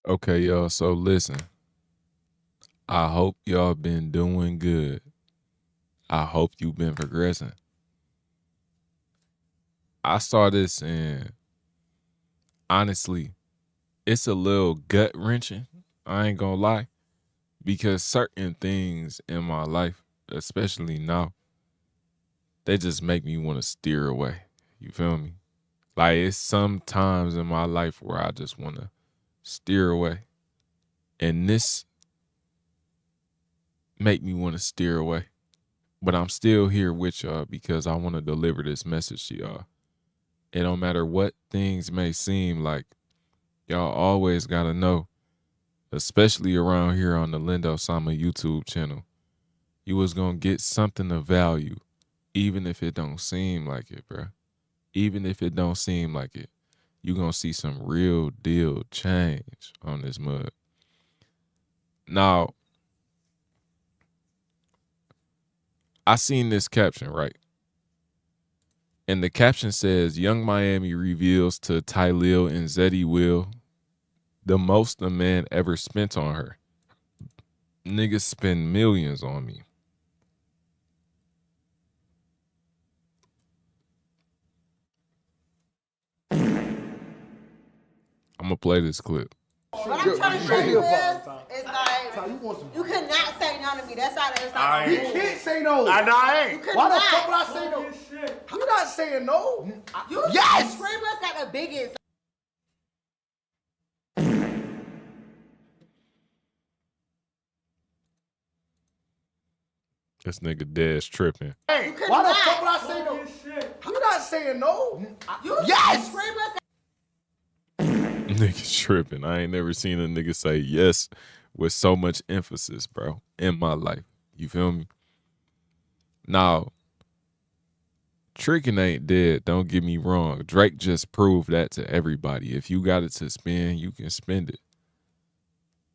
Okay, y'all. So listen, I hope y'all been doing good. I hope you've been progressing. I saw this and honestly, it's a little gut wrenching. I ain't gonna lie. Because certain things in my life, especially now, they just make me want to steer away. You feel me? Like it's some times in my life where I just want to steer away. And this make me want to steer away. But I'm still here with y'all because I want to deliver this message to y'all. It don't matter what things may seem like, y'all always gotta know, especially around here on the Lindo Sama YouTube channel, you was gonna get something of value, even if it don't seem like it, bruh. Even if it don't seem like it, you gonna see some real deal change on this mug. Now, I seen this caption, right? And the caption says, Young Miami reveals to Tylil and Zeddy Will the most a man ever spent on her. Niggas spend millions on me. I'm gonna play this clip. What I'm trying to show you is like, you cannot say no to me. That's how it's like. He can't say no. I ain't. Why the fuck would I say no? You're not saying no. You Yes! scream us like a biggest. This nigga Dez tripping. Hey, why the fuck would I say no? You're not saying no. Yes! Scream us Nigga tripping. I ain't never seen a nigga say yes with so much emphasis, bro, in my life. You feel me? Now, tricking ain't dead. Don't get me wrong. Drake just proved that to everybody. If you got it to spend, you can spend it.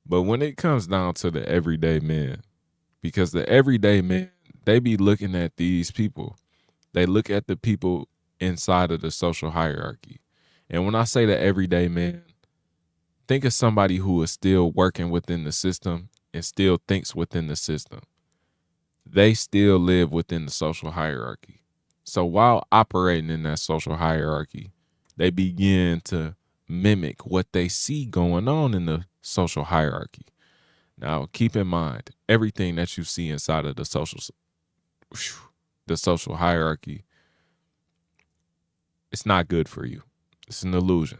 But when it comes down to the everyday man, because the everyday man, they be looking at these people. They look at the people inside of the social hierarchy. And when I say the everyday man, think of somebody who is still working within the system and still thinks within the system. They still live within the social hierarchy. So while operating in that social hierarchy, they begin to mimic what they see going on in the social hierarchy. Now, keep in mind, everything that you see inside of the social hierarchy, it's not good for you. It's an illusion.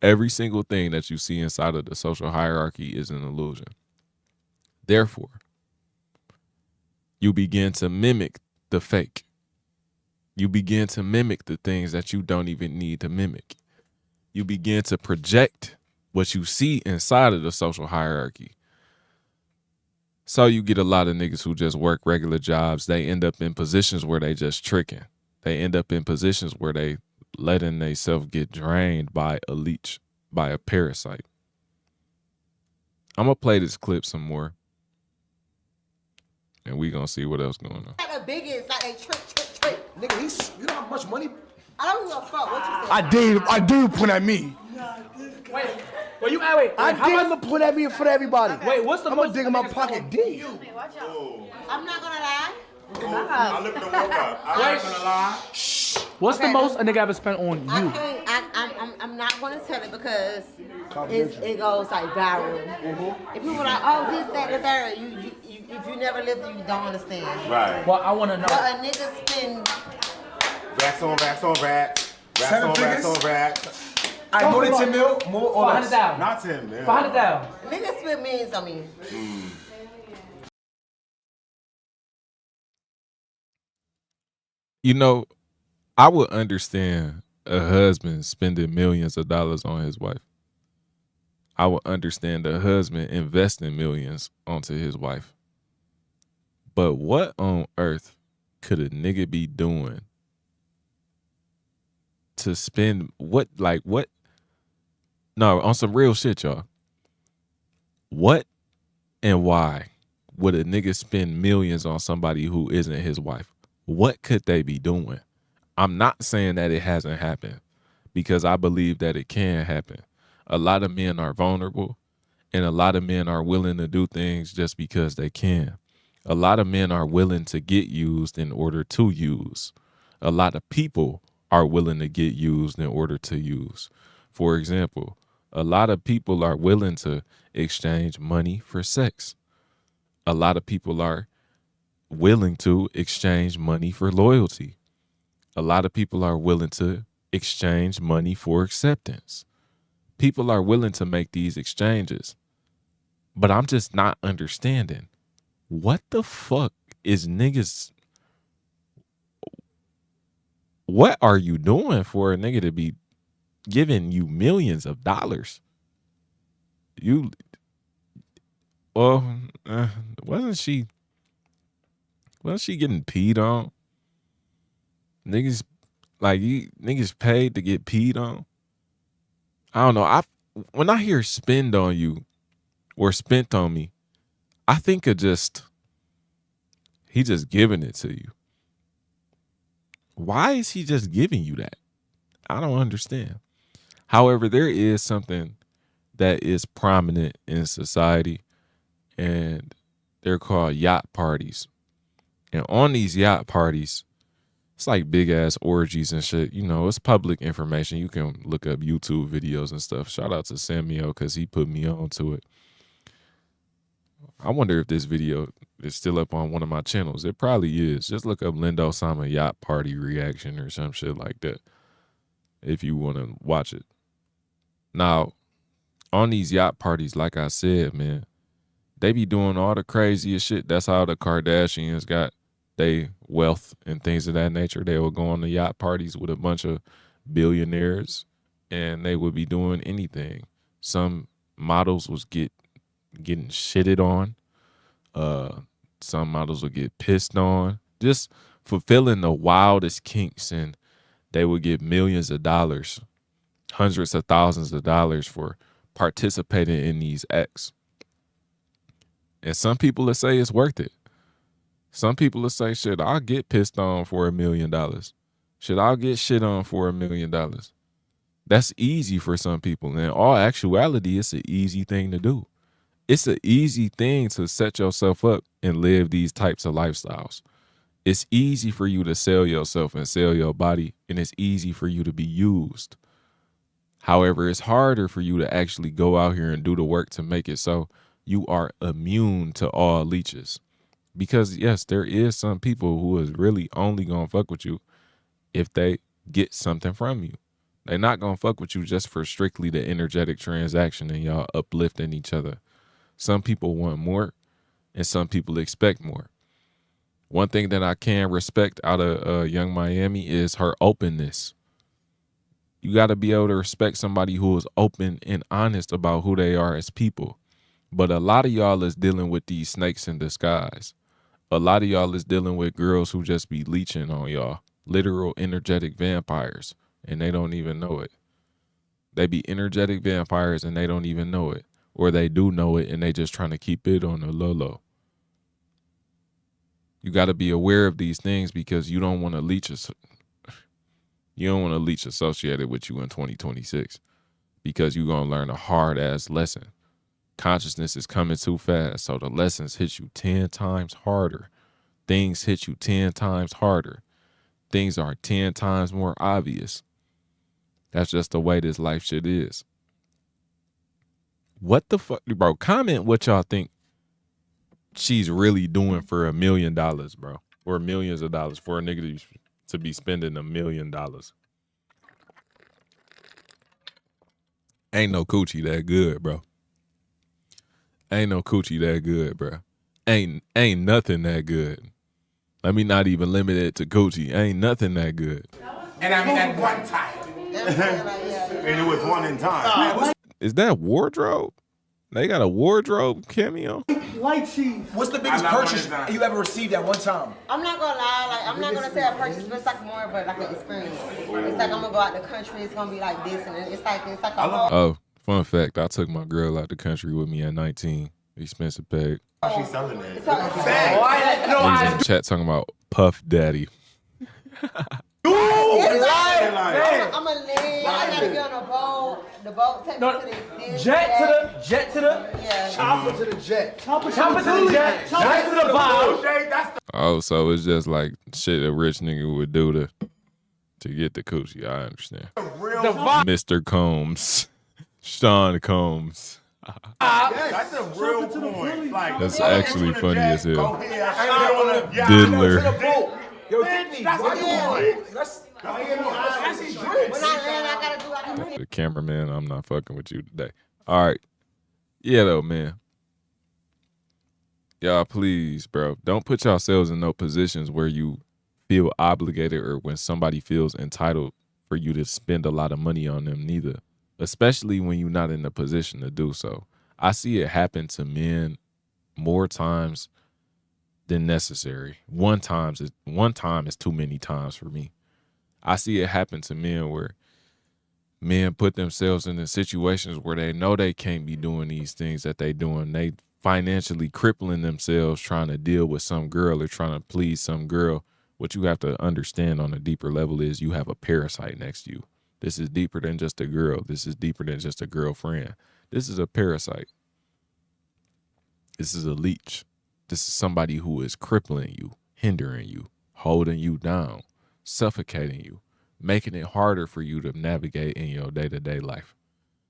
Every single thing that you see inside of the social hierarchy is an illusion. Therefore, you begin to mimic the fake. You begin to mimic the things that you don't even need to mimic. You begin to project what you see inside of the social hierarchy. So you get a lot of niggas who just work regular jobs. They end up in positions where they just tricking. They end up in positions where they letting themselves get drained by a leech, by a parasite. I'm going to play this clip some more. And we going to see what else going on. like the biggest. Like they trick. Nigga, you know how much money? I don't give a fuck what you say. I dare you point at me. Wait, well, wait. I dare you point at me in front of everybody. Wait, what's the I'm most gonna dig in my pocket deep. I'm not gonna lie. I live in the World Cup. I'm not gonna lie. What's the most a nigga ever spent on I you? can't. I'm not gonna tell it because it goes like viral. If people are like, oh, this, that, the third, if you never lived it, you don't understand. Right. Well, I want to know. But a nigga spend. Racks on racks on racks. Racks Seven on racks figures? on racks. I more than 10 mil, more or less. 500,000. Not 10, man. 500,000. Niggas spend millions on me. You know, I would understand a husband spending millions of dollars on his wife. I would understand a husband investing millions onto his wife. But what on earth could a nigga be doing to spend what? No, on some real shit, y'all. What and why would a nigga spend millions on somebody who isn't his wife? What could they be doing? I'm not saying that it hasn't happened because I believe that it can happen. A lot of men are vulnerable, and a lot of men are willing to do things just because they can. A lot of men are willing to get used in order to use. A lot of people are willing to get used in order to use. For example, a lot of people are willing to exchange money for sex. A lot of people are willing to exchange money for loyalty. A lot of people are willing to exchange money for acceptance. People are willing to make these exchanges. But I'm just not understanding. What the fuck is niggas? What are you doing for a nigga to be giving you millions of dollars? Wasn't she getting peed on? Niggas paid to get peed on. I don't know. When I hear spend on you or spent on me, I think of he just giving it to you. Why is he just giving you that? I don't understand. However, there is something that is prominent in society, and they're called yacht parties. And on these yacht parties, it's like big ass orgies and shit. You know, it's public information. You can look up YouTube videos and stuff. Shout out to Samuel because he put me on to it. I wonder if this video is still up on one of my channels. It probably is. Just look up Lindo Sama yacht party reaction or some shit like that if you want to watch it. Now, on these yacht parties, like I said, man, they be doing all the craziest shit. That's how the Kardashians got they wealth and things of that nature. They would go on the yacht parties with a bunch of billionaires, and they would be doing anything. Some models was getting shitted on. Some models would get pissed on, just fulfilling the wildest kinks, and they would get millions of dollars, hundreds of thousands of dollars for participating in these acts. And some people will say it's worth it. Some people will say, shit, I'll get pissed on for $1 million. Shit, I'll get shit on for $1 million. That's easy for some people. In all actuality, it's an easy thing to do. It's an easy thing to set yourself up and live these types of lifestyles. It's easy for you to sell yourself and sell your body, and it's easy for you to be used. However, it's harder for you to actually go out here and do the work to make it so you are immune to all leeches. Because, yes, there is some people who is really only going to fuck with you if they get something from you. They're not going to fuck with you just for strictly the energetic transaction and y'all uplifting each other. Some people want more, and some people expect more. One thing that I can respect out of Young Miami is her openness. You got to be able to respect somebody who is open and honest about who they are as people. But a lot of y'all is dealing with these snakes in disguise. A lot of y'all is dealing with girls who just be leeching on y'all. Literal energetic vampires, and they don't even know it. They be energetic vampires, and they don't even know it. Or they do know it, and they just trying to keep it on the low. You got to be aware of these things because you don't want to leech associated with you in 2026 because you're going to learn a hard-ass lesson. Consciousness is coming too fast, so the lessons hit you 10 times harder. Things hit you 10 times harder. Things are 10 times more obvious. That's just the way this life shit is. What the fuck, bro? Comment what y'all think she's really doing for $1 million, bro. Or millions of dollars for a nigga to be spending $1 million. Ain't no coochie that good, bro. Ain't no coochie that good, bro. Ain't nothing that good. Let me not even limit it to coochie. Ain't nothing that good. And I mean at one time. And it was one in time. Is that wardrobe? They got a wardrobe cameo? Light cheese. What's the biggest purchase you ever received at one time? I'm not gonna lie, like I'm not gonna say a purchase, but it's like more of like an experience. It's like I'm gonna go out the country, it's gonna be like this, and it's like a whole. Oh, fun fact, I took my girl out the country with me at 19. Expensive bag. She's selling it. Niggas in the chat talking about Puff Daddy. I'm a lady. I gotta get on a boat. The boat take No, me to the jet to the yeah. Chopper to the jet. chopper to the jet, jet to the bow. Oh, so it's just like shit a rich nigga would do to get the coochie. I understand. The vibe. Mr. Combs. Sean Combs. That's a real point. Like, That's go actually ahead, funny Jack. as hell. Go ahead. I wanna- yeah, Diddler. Yo, Whitney, That's why a you point. want? That's When I land, I gotta do. I gotta do. The cameraman, I'm not fucking with you today. All right. Yeah, though, man. Y'all, please, bro. Don't put yourselves in no positions where you feel obligated or when somebody feels entitled for you to spend a lot of money on them, neither. Especially when you're not in a position to do so. I see it happen to men more times than necessary. One time is too many times for me. I see it happen to men where men put themselves in the situations where they know they can't be doing these things that they doing. They financially crippling themselves trying to deal with some girl or trying to please some girl. What you have to understand on a deeper level is you have a parasite next to you. This is deeper than just a girl. This is deeper than just a girlfriend. This is a parasite. This is a leech. This is somebody who is crippling you, hindering you, holding you down, suffocating you, making it harder for you to navigate in your day-to-day life.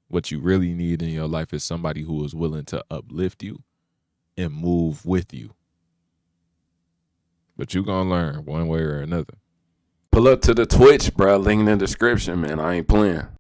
What you really need in your life is somebody who is willing to uplift you and move with you. But you gonna learn one way or another. Pull up to the Twitch, bro. Link in the description, man. I ain't playing.